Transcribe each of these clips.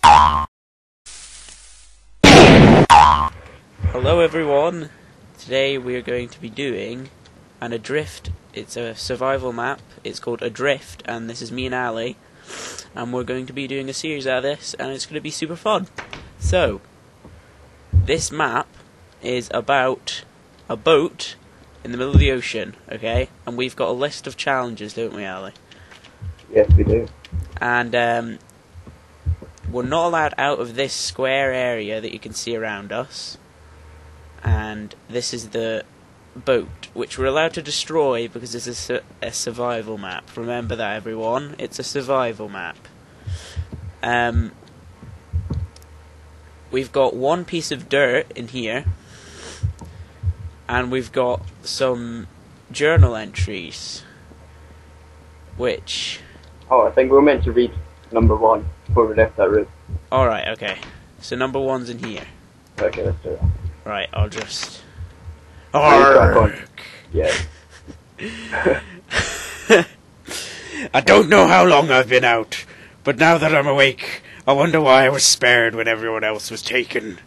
Hello everyone, today we are going to be doing an Adrift. It's a survival map, it's called Adrift, and this is me and Ali, and we're going to be doing a series out of this, and it's going to be super fun. So, this map is about a boat in the middle of the ocean, okay, and we've got a list of challenges, don't we, Ali? Yes, we do. And we're not allowed out of this square area that you can see around us. And this is the boat, which we're allowed to destroy because it's a survival map. Remember that, everyone. It's a survival map. We've got one piece of dirt in here, and we've got some journal entries, which... Oh, I think we were meant to read number 1 before we left that room. Alright, okay. So number 1's in here. Okay, let's do that. Right, I'll just... Arrgh! Yeah. I don't know how long I've been out, but now that I'm awake, I wonder why I was spared when everyone else was taken.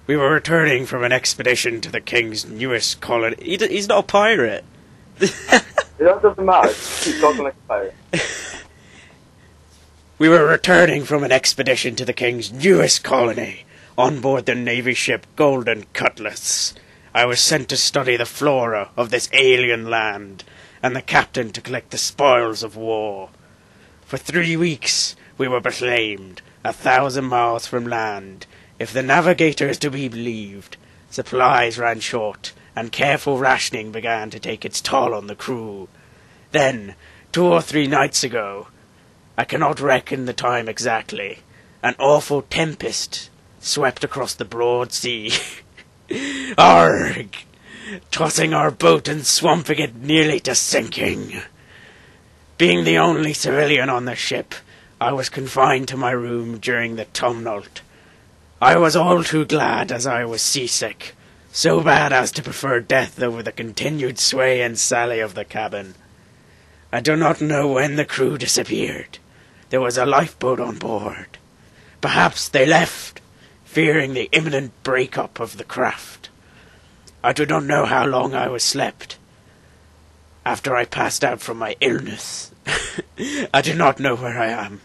We were returning from an expedition to the king's newest colony. He's not a pirate. That doesn't matter. Keep talking like a pirate. We were returning from an expedition to the king's newest colony, on board the navy ship Golden Cutlass. I was sent to study the flora of this alien land, and the captain to collect the spoils of war. For 3 weeks we were beclaimed, 1,000 miles from land. If the navigator is to be believed, supplies ran short, and careful rationing began to take its toll on the crew. Then, 2 or 3 nights ago, I cannot reckon the time exactly, an awful tempest swept across the broad sea. Arrgh! Tossing our boat and swamping it nearly to sinking. Being the only civilian on the ship, I was confined to my room during the tumult. I was all too glad, as I was seasick, so bad as to prefer death over the continued sway and sally of the cabin. I do not know when the crew disappeared. There was a lifeboat on board. Perhaps they left, fearing the imminent break-up of the craft. I do not know how long I was slept. After I passed out from my illness, I do not know where I am.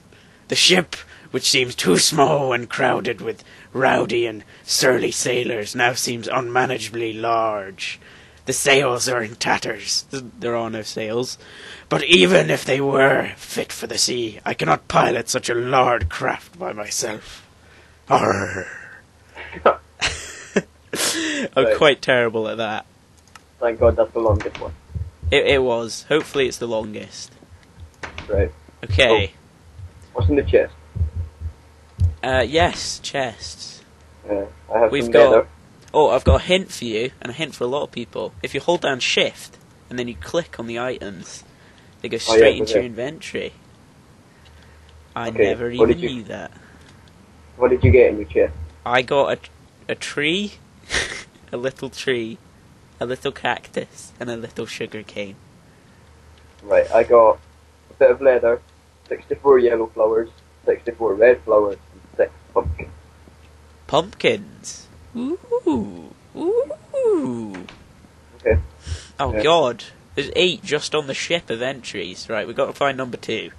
The ship, which seems too small when crowded with rowdy and surly sailors, now seems unmanageably large. The sails are in tatters. There are no sails. But even if they were fit for the sea, I cannot pilot such a large craft by myself. Arrgh. I'm quite terrible at that. Thank God that's the longest one. It was. Hopefully it's the longest. Right. Okay. Oh. What's in the chest? Yes, chests. I have We've some got... leather. Oh, I've got a hint for you, and a hint for a lot of people. If you hold down Shift, and then you click on the items, they go straight into your inventory. I never even knew that. What did you get in your chest? I got a tree, a little tree, a little cactus, and a little sugar cane. Right, I got a bit of leather, 64 yellow flowers, 64 red flowers, and 6 pumpkins. Pumpkins? Ooh. Ooh. Okay. Oh yeah. God. There's 8 just on the ship of entries. Right, we've got to find number 2.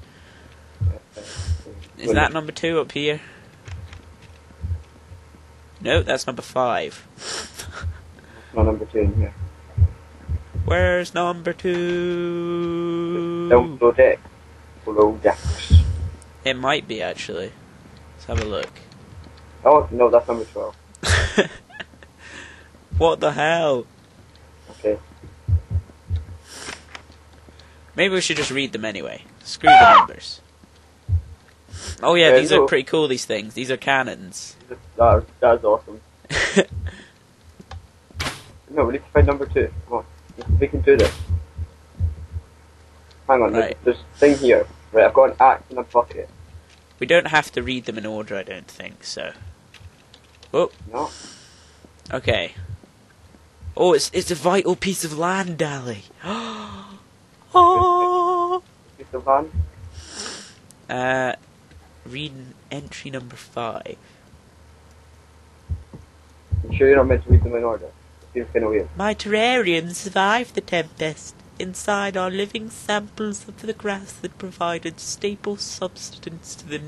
Is that number 2 up here? No, that's number 5. No number 2 in here. Where's number 2? Down below deck. Below decks. It might be, actually. Let's have a look. Oh, no, that's number 12. What the hell? Okay. Maybe we should just read them anyway. Screw the numbers. Oh yeah, these are pretty cool, these things. These are cannons. That's awesome. No, we need to find number 2. Come on. We can do this. Hang on, right. There's a thing here. Right, I've got an axe and a bucket. We don't have to read them in order, I don't think, so... Oh. No. Okay. Oh, it's a vital piece of land, Ali. Oh. Piece of land? read entry number 5. You sure you're not meant to read them in order? It seems kind of weird. My terrarium survived the tempest. Inside are living samples of the grass that provided staple substance to the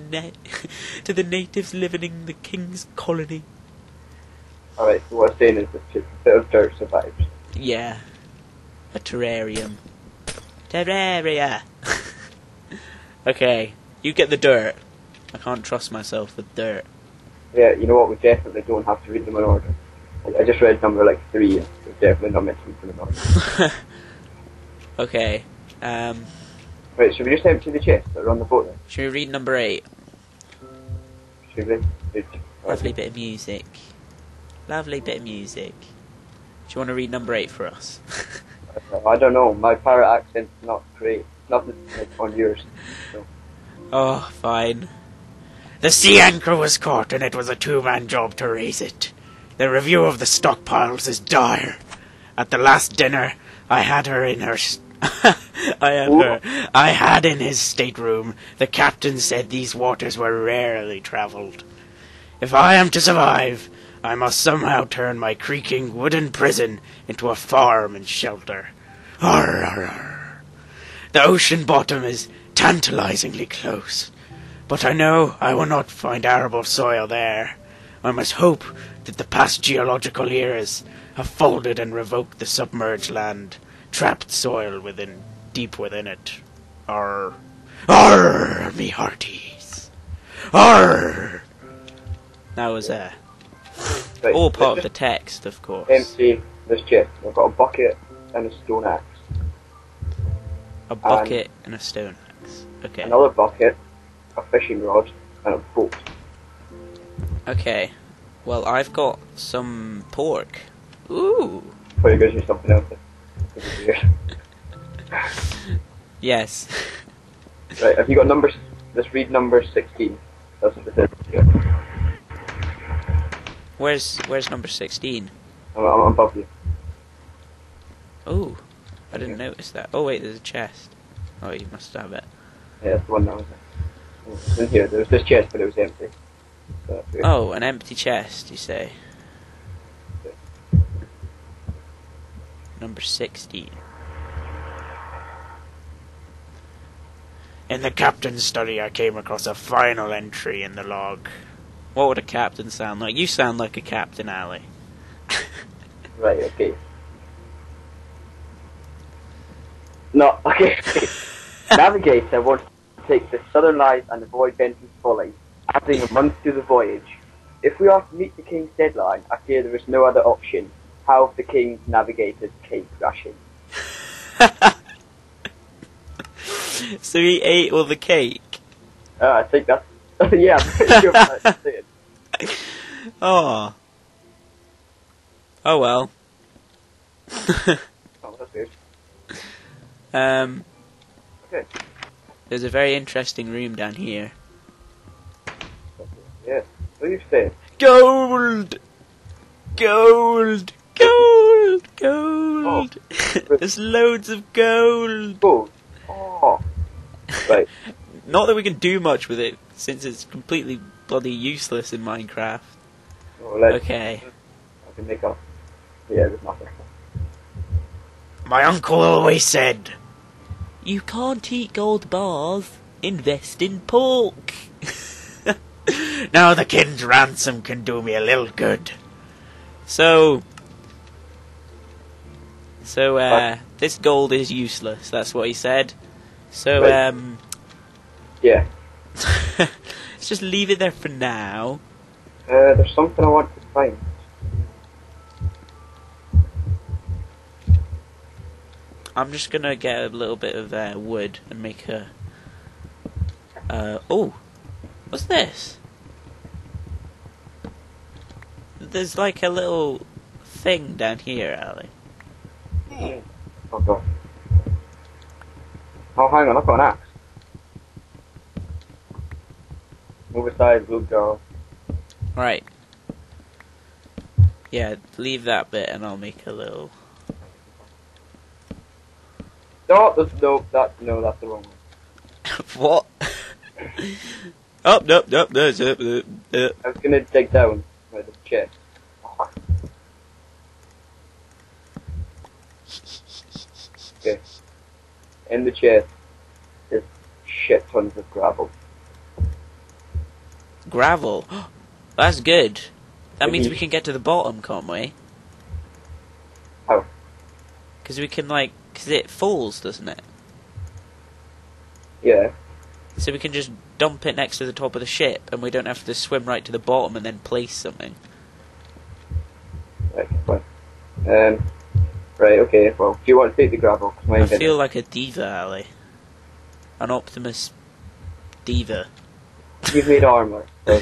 to the natives living in the king's colony. Alright, so what I'm saying is that a bit of dirt survives. Yeah. A terrarium. Terraria! Okay, you get the dirt. I can't trust myself with dirt. Yeah, you know what? We definitely don't have to read them in order. I just read number like 3, and we're definitely not meant to read them in order. Okay, Right, should we just empty the chests that are on the boat then? should we read number 8? Should we? Lovely bit of music. Lovely bit of music. Do you want to read number 8 for us? I don't know, my pirate accent's not great. Nothing like on yours. So. Oh, fine. The sea anchor was caught, and it was a 2-man job to raise it. The review of the stockpiles is dire. At the last dinner, I had her in her... I had in his stateroom. The captain said these waters were rarely travelled. If I am to survive, I must somehow turn my creaking wooden prison into a farm and shelter. Arr, arr, arr. The ocean bottom is tantalizingly close, but I know I will not find arable soil there. I must hope that the past geological eras have folded and revoked the submerged land, trapped soil deep within it. Arr, arr, me hearties. Arr. That was Right, all part of the text, of course. empty this chest. I've got a bucket and a stone axe. A bucket and a stone axe. Okay. Another bucket, a fishing rod, and a boat. Okay. Well, I've got some pork. Ooh. Probably gives you something else. Yes. Right, have you got numbers? Let's read number 16. That's what it says. Yeah. Where's number 16? I'm above you. Oh, I didn't notice that. Oh wait, there's a chest. Oh, you must have it. Yeah, that's the one that was there. It's in here. There was this chest, but it was empty. So that's weird. Oh, an empty chest, you say? Number 16. In the captain's study, I came across a final entry in the log. What would a captain sound like? You sound like a captain, Ali. Right, okay. No, okay. Navigator wants to take the southern light and avoid Benton's folly, adding a month to the voyage. If we are to meet the King's deadline, I fear there is no other option. How have the King's navigator's cake ration? So he ate all the cake? I think that's... yeah, I'm pretty sure that's it. Oh. Oh well. Oh, that's weird. Okay. There's a very interesting room down here. Yeah, what are you saying? Gold! Gold! Gold! Gold! Oh. There's loads of gold! Gold. Oh. Right. Not that we can do much with it, since it's completely bloody useless in Minecraft. Oh, let's, Okay. I can make up. Yeah, there's nothing. My uncle always said, You can't eat gold bars. Invest in pork. now the king's ransom can do me a little good. So, this gold is useless. That's what he said. So, Right. Yeah. let's just leave it there for now. There's something I want to find. I'm just gonna get a little bit of wood and make a. Oh, what's this? There's like a little thing down here, Ali. Oh god. Oh, hang on, I've got an axe. Move aside, blue girl. Right. Yeah, leave that bit and I'll make a little. No, that's the wrong one. What? Oh, no, no, no, I was gonna dig down where the chest. Okay. In the chest, there's shit tons of gravel. Gravel. That's good. That means Maybe- we can get to the bottom, can't we? How? Because we can, like... Because it falls, doesn't it? Yeah. So we can just dump it next to the top of the ship, and we don't have to swim right to the bottom and then place something. Right, fine. Right, okay, well, do you want to take the gravel? 'Cause mine I didn't. feel like a diva, Ali. An Optimus diva. You've made armour. So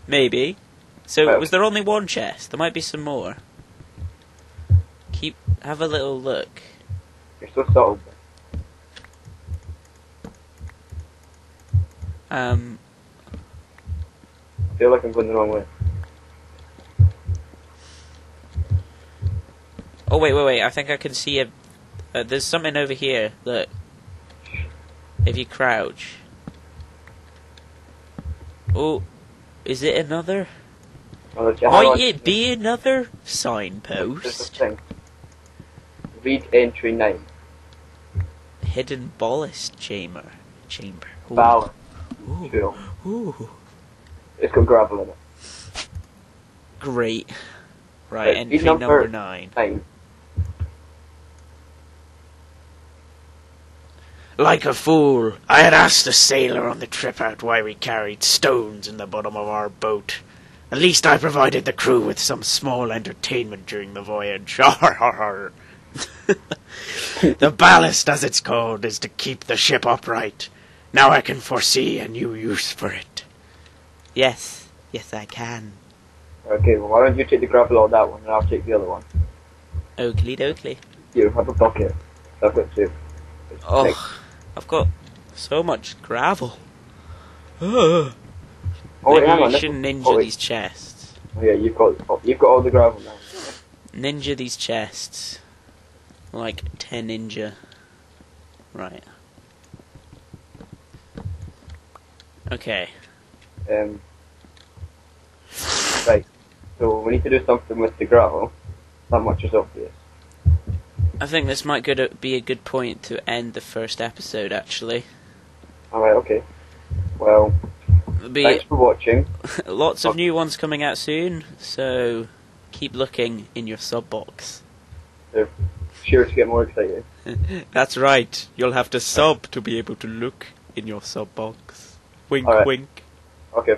Maybe. So, Well- was there only one chest? There might be some more. Have a little look. you're so subtle. I feel like I'm going the wrong way. Oh, wait. I think I can see there's something over here. Look. If you crouch. Oh, is it another? Well, hang on. Might it be another There's a signpost? thing. Read entry 9. Hidden ballast chamber. Ooh. Balance. Ooh. Cool. Ooh. It's got gravel in it. Great. Right, Right, entry read number 9. 9. Like a fool, I had asked a sailor on the trip out why we carried stones in the bottom of our boat. At least I provided the crew with some small entertainment during the voyage. Har har har. The ballast, as it's called, is to keep the ship upright. Now I can foresee a new use for it. Yes, I can. Okay, well, why don't you take the gravel on that one and I'll take the other one. Oakley dokley. You have a bucket. I've got 2. Oh, I've got so much gravel. Oh, Oh, wait, hang maybe on. we this should one- ninja oh, wait. these chests. Oh, yeah, you've got all the gravel now. Ninja these chests. Like 10 ninja. Right. Okay. Right. So we need to do something with the gravel. Not much is obvious. I think this might be a good point to end the first episode, actually. Alright, okay. Well, There'll be thanks for watching. lots of new ones coming out soon, so keep looking in your sub box. Sure to get more excited. That's right, you'll have to sub to be able to look in your sub box. Wink, Alright. wink. Okay.